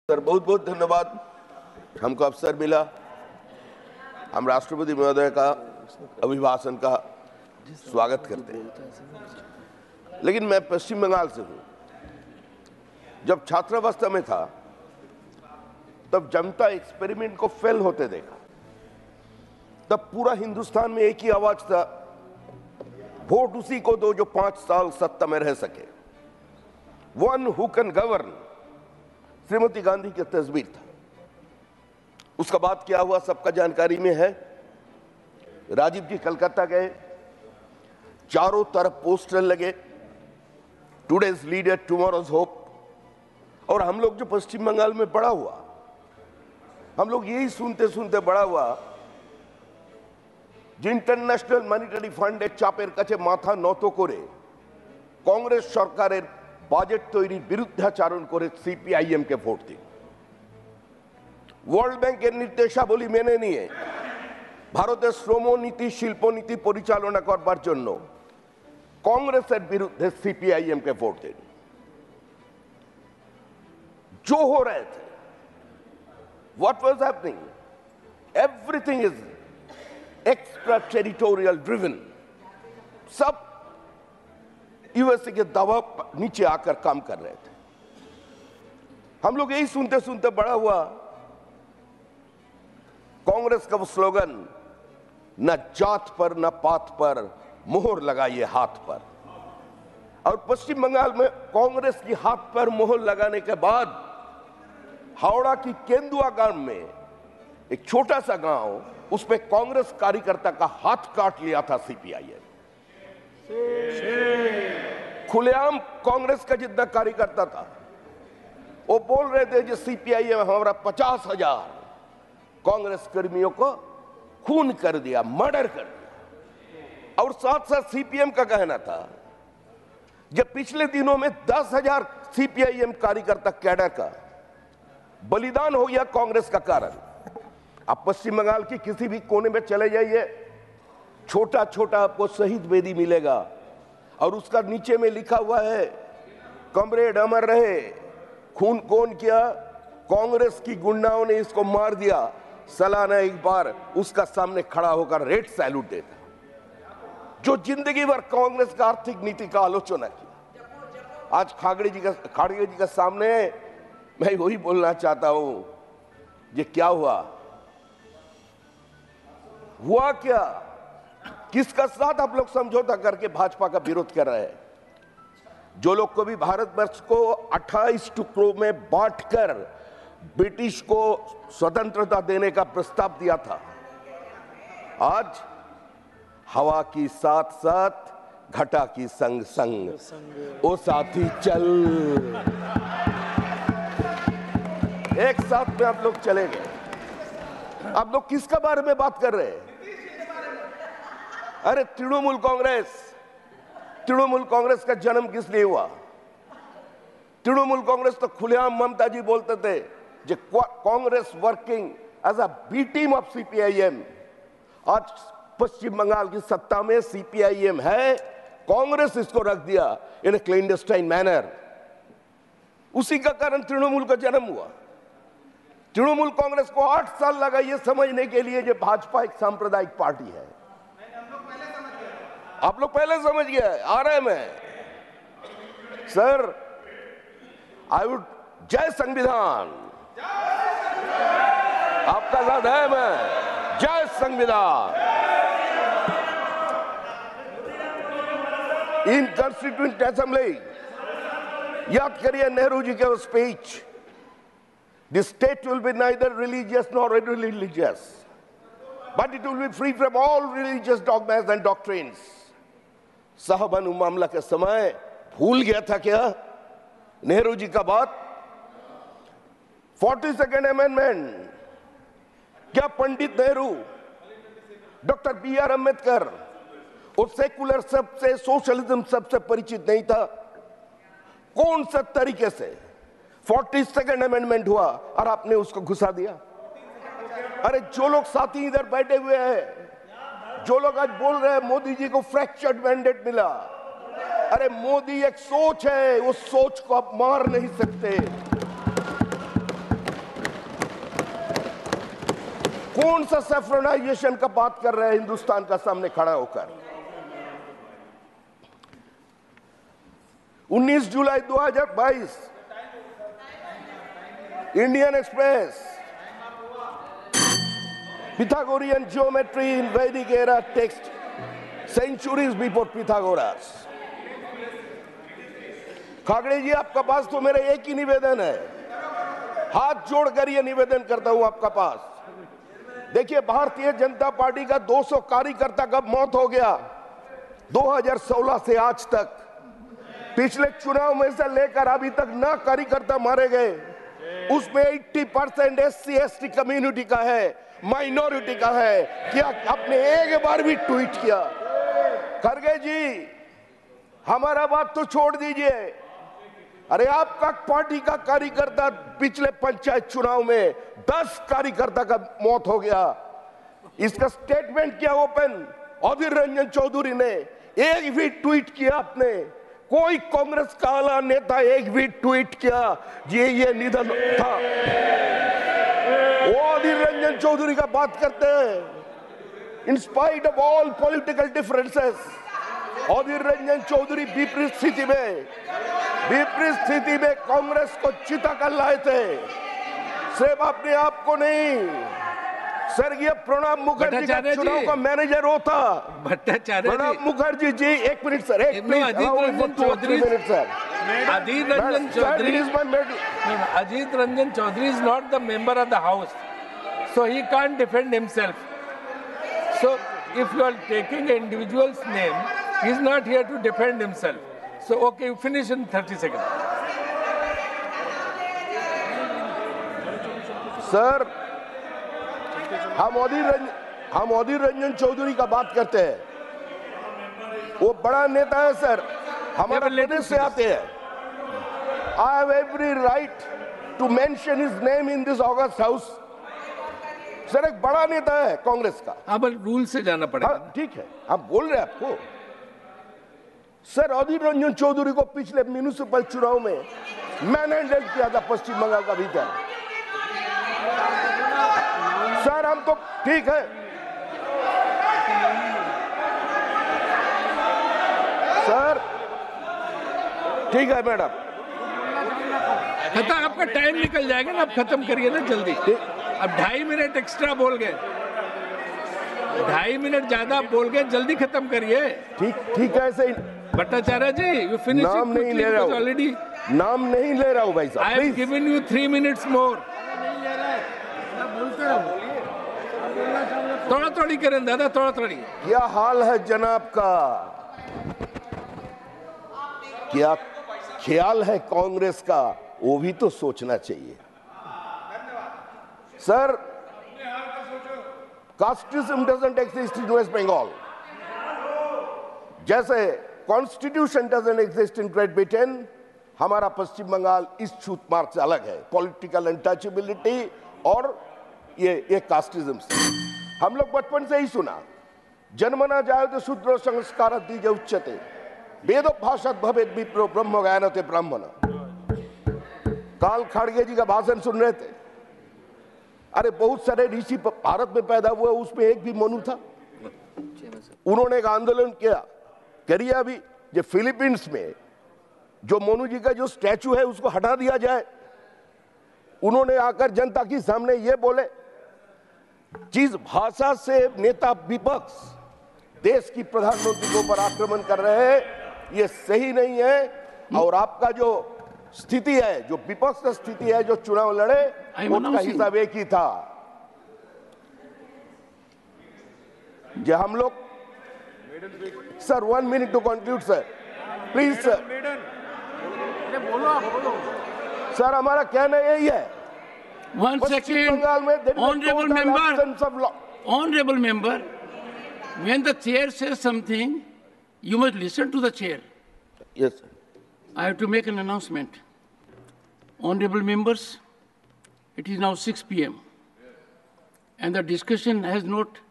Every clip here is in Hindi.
सर, बहुत बहुत धन्यवाद। हमको अवसर मिला। हम राष्ट्रपति महोदय का अभिभाषण का स्वागत करते हैं। लेकिन मैं पश्चिम बंगाल से हूं। जब छात्रावस्था में था तब जनता एक्सपेरिमेंट को फेल होते देखा। तब पूरा हिंदुस्तान में एक ही आवाज था, वोट उसी को दो जो 5 साल सत्ता में रह सके। One who can govern. Shrimati Gandhi की तस्वीर था। उसका बाद क्या हुआ सबका जानकारी में है। राजीव जी कलकत्ता गए, चारों तरफ पोस्टर लगे, टुडेज लीडर टुमारोज होप। और हम लोग जो पश्चिम बंगाल में बड़ा हुआ, हम लोग यही सुनते सुनते बड़ा हुआ, যে ইন্টারন্যাশনাল মনিটারি ফান্ডের চাপের কাছে মাথা নত করে কংগ্রেস সরকারের বাজেট তৈরির বিরুদ্ধাচরণ করে সিপিআইএম কে ভোট দিন। ওয়ার্ল্ড ব্যাংকের নির্দেশাবলী মেনে নিয়ে ভারতের শ্রমনীতি শিল্পনীতি পরিচালনা করবার জন্য কংগ্রেসের বিরুদ্ধে সিপিআইএম কে ভোট দিন। जो हो रहे थे, what was happening, everything is extra territorial driven. सब यूएसए के दबाव नीचे आकर काम कर रहे थे। हम लोग यही सुनते सुनते बड़ा हुआ। कांग्रेस का वो स्लोगन, न जात पर न पात पर, मोहर लगाइए हाथ पर। और पश्चिम बंगाल में कांग्रेस की हाथ पर मोहर लगाने के बाद हावड़ा की केंदुआ गांव में एक छोटा सा गांव, उस पे कांग्रेस कार्यकर्ता का हाथ काट लिया था सीपीआईएम। खुलेआम कांग्रेस का जितना कार्यकर्ता था वो बोल रहे थे कि सीपीआईएम हमारा 50,000 कांग्रेस कर्मियों को खून कर दिया, मर्डर कर दिया। और साथ साथ सीपीएम का कहना था जब पिछले दिनों में 10,000 सीपीआईएम कार्यकर्ता कैडर का बलिदान हो गया कांग्रेस का कारण। आप पश्चिम बंगाल की किसी भी कोने में चले जाइए, छोटा छोटा आपको शहीद वेदी मिलेगा और उसका नीचे में लिखा हुआ है, कमरेड अमर रहे, खून कौन किया, कांग्रेस की गुंडाओं ने इसको मार दिया। सालाना एक बार उसका सामने खड़ा होकर रेड सैल्यूट देता। जो जिंदगी भर कांग्रेस का आर्थिक नीति का आलोचना किया, आज खाड़गे जी का सामने मैं वही बोलना चाहता हूं। ये क्या हुआ क्या, किसका साथ आप लोग समझौता करके भाजपा का विरोध कर रहे हैं? जो लोग को भी भारतवर्ष को 28 टुकड़ों में बांटकर ब्रिटिश को स्वतंत्रता देने का प्रस्ताव दिया था, आज हवा की साथ साथ घटा की संग संग ओ साथी चल, एक साथ में आप लोग चले गए। आप लोग किसका बारे में बात कर रहे हैं? अरे तृणमूल कांग्रेस का जन्म किस लिए हुआ? तृणमूल कांग्रेस तो खुलेआम ममता जी बोलते थे जो Congress working as a B team of CPIM. आज पश्चिम बंगाल की सत्ता में सीपीआईएम है, कांग्रेस इसको रख दिया इन ए क्लैंडस्टाइन मैनर। उसी का कारण तृणमूल का जन्म हुआ। तृणमूल कांग्रेस को 8 साल लगा ये समझने के लिए जो भाजपा एक सांप्रदायिक पार्टी है। आप लोग पहले समझ गए। आ रहे मैं सर, आई वुड जय संविधान, आपका साथ है मैं, जय संविधान। इन कॉन्स्टिट्यूएंट असेंबली याद करिए नेहरू जी के speech, the state will be neither religious nor irreligious, but it will be free from all religious dogmas and doctrines. साहबानु मामला के समय भूल गया था क्या नेहरू जी का बात? 42nd अमेंडमेंट, क्या पंडित नेहरू, डॉक्टर BR अम्बेडकर और सेकुलर सबसे सोशलिज्म सबसे परिचित नहीं था? कौन सा तरीके से 42nd अमेंडमेंट हुआ और आपने उसको घुसा दिया? अरे जो लोग साथी इधर बैठे हुए हैं, जो लोग आज बोल रहे हैं मोदी जी को फ्रैक्चर्ड मैंडेट मिला, अरे मोदी एक सोच है, उस सोच को आप मार नहीं सकते। कौन सा सेफ्रोनाइजेशन का बात कर रहे हैं हिंदुस्तान का सामने खड़ा होकर? 19 जुलाई 2022 Indian express, Pythagorean geometry in Vedic era text centuries before Pythagoras। खागड़े जी, आपका पास तो मेरा एक ही निवेदन है, हाथ जोड़कर ये निवेदन करता हूं आपका पास। देखिए, भारतीय जनता पार्टी का 200 कार्यकर्ता कब मौत हो गया? 2016 से आज तक, पिछले चुनाव में से लेकर अभी तक ना कार्यकर्ता मारे गए, उसमें 80% SC ST कम्युनिटी का है, माइनॉरिटी का है। क्या आपने एक बार भी ट्वीट किया? खड़गे जी, हमारा बात तो छोड़ दीजिए, अरे आपका पार्टी का कार्यकर्ता पिछले पंचायत चुनाव में 10 कार्यकर्ता का मौत हो गया। इसका स्टेटमेंट किया ओपन, अधीर रंजन चौधरी ने एक भी ट्वीट किया? आपने कोई कांग्रेस का आला नेता एक भी ट्वीट किया ये निधन था? वो अधीर रंजन चौधरी का बात करते हैं। In spite of all political differences, Adhir Ranjan Chowdhury विपरीत स्थिति में कांग्रेस को चिता कर लाए थे। सिर्फ अपने आप को नहीं, स्वर्गीय प्रणब मुखर्जी का चुनाव का मैनेजर होता। भट्टाचार्य प्रणब मुखर्जी जी, एक मिनट सर, एक minute sir. Ajit Ranjan Chaudhary is not the member of the house, so he can't defend himself. So if you are taking an individual's name, he is not here to defend himself. So okay, you finish in 30 seconds. Sir, हम अधीर रंजन चौधरी का बात करते हैं, वो बड़ा नेता है सर, हमारे प्रदेश से आते हैं। I have every right to mention his name in this August House। Sir, एक बड़ा नेता है कांग्रेस का। अब रूल से जाना पड़ेगा। ठीक है, आप बोल रहे हैं आपको। सर, अधीर रंजन चौधरी को पिछले म्यूनिसिपल चुनाव में मैनडेट किया था पश्चिम बंगाल का भीतर। सर, हम तो ठीक है सर, ठीक है मैडम, खत्म, आपका टाइम निकल जाएगा ना, आप खत्म करिए ना जल्दी। अब 2.5 मिनट एक्स्ट्रा बोल गए, 2.5 मिनट ज्यादा बोल गए, जल्दी खत्म करिए। ठीक है, ऐसे भट्टाचार्य जी, यू फिनिश नाम नहीं ले रहा हूँ ऑलरेडी, नाम नहीं ले रहा हूँ भाई साहब। I have given you 3 minutes more. थोड़ा थोड़ी करें दादा, थोड़ा थोड़ी। क्या हाल है जनाब का? क्या ख्याल है कांग्रेस का? वो भी तो सोचना चाहिए sir. Casteism doesn't exist in West Bengal, जैसे constitution doesn't exist in Great Britain. हमारा पश्चिम बंगाल इस छूत मार्ग से अलग है, पॉलिटिकल अनटचेबिलिटी और ये कास्टिज्म से। हम लोग बचपन से ही सुना, जन्मना जायते शूद्रो संस्कार दीजे उच्चते, वेदो भाषात भवेद विप्रो ब्रह्म ज्ञानते ब्राह्मण। काल खड़गे जी का भाषण सुन रहे थे। अरे बहुत सारे ऋषि भारत में पैदा हुए, उसमें एक भी मनु था। उन्होंने एक आंदोलन किया, करिए अभी, जो फिलीपींस में जो मनु जी का जो स्टैचू है उसको हटा दिया जाए। उन्होंने आकर जनता के सामने ये बोले, जिस भाषा से नेता विपक्ष देश की प्रधानमंत्री के ऊपर आक्रमण कर रहे हैं, ये सही नहीं है। और आपका जो स्थिति है, जो विपक्ष का स्थिति है, जो चुनाव लड़े, उसका हिसाब एक ही था। जो हम लोग sir, 1 minute to conclude sir, please sir. Sir, हमारा कहना यही है। One second, honorable member, when the chair says something, you must listen to the chair. Yes, sir. I have to make an announcement. Honorable members, it is now 6 p.m. and the discussion has not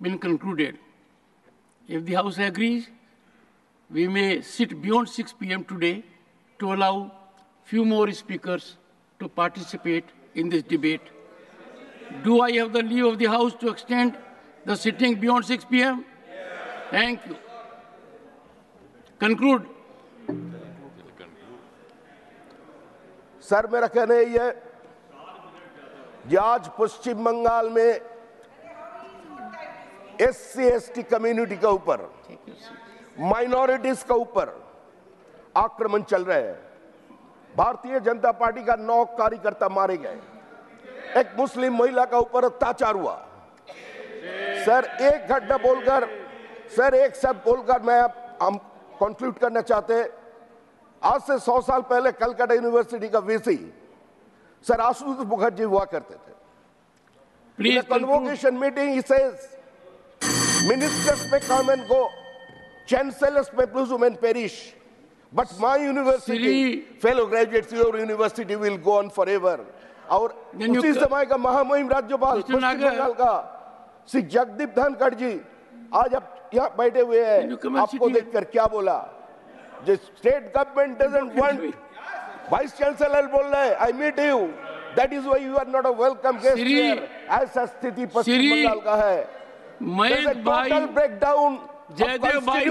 been concluded. If the House agrees, we may sit beyond 6 p.m. today to allow few more speakers to participate in this debate. Do I have the leave of the House to extend the sitting beyond 6 p.m.? Thank you. Conclude. Sir मेरा कहना यही है कि आज पश्चिम बंगाल में SC/ST कम्युनिटी के ऊपर, माइनॉरिटीज के ऊपर आक्रमण चल रहे हैं। भारतीय जनता पार्टी का 9 कार्यकर्ता मारे गए, एक मुस्लिम महिला का ऊपर अत्याचार हुआ। सर एक घटना बोलकर, सर एक शब्द बोलकर मैं हम कंक्लूड करना चाहते हैं। आज से 100 साल पहले कलकत्ता यूनिवर्सिटी का वीसी सर आशुतोष मुखर्जी हुआ करते थे। Please convocation meeting he says ministers may come and go, chancellors may presume and perish, but my university, fellow graduates, your university will go on forever. और उसी समय का महामहिम राज्यपाल पश्चिम बंगाल का श्री जगदीप धनखड़ जी आज आप यहाँ बैठे हुए हैं, आपको देखकर क्या बोला? जो state government doesn't want, vice chancellor बोल रहे हैं I meet you, that is why you are not a welcome guest here. ऐसा स्थिति पश्चिम बंगाल का है। मयंक भाई, टोटल ब्रेकडाउन जयदेव भाई,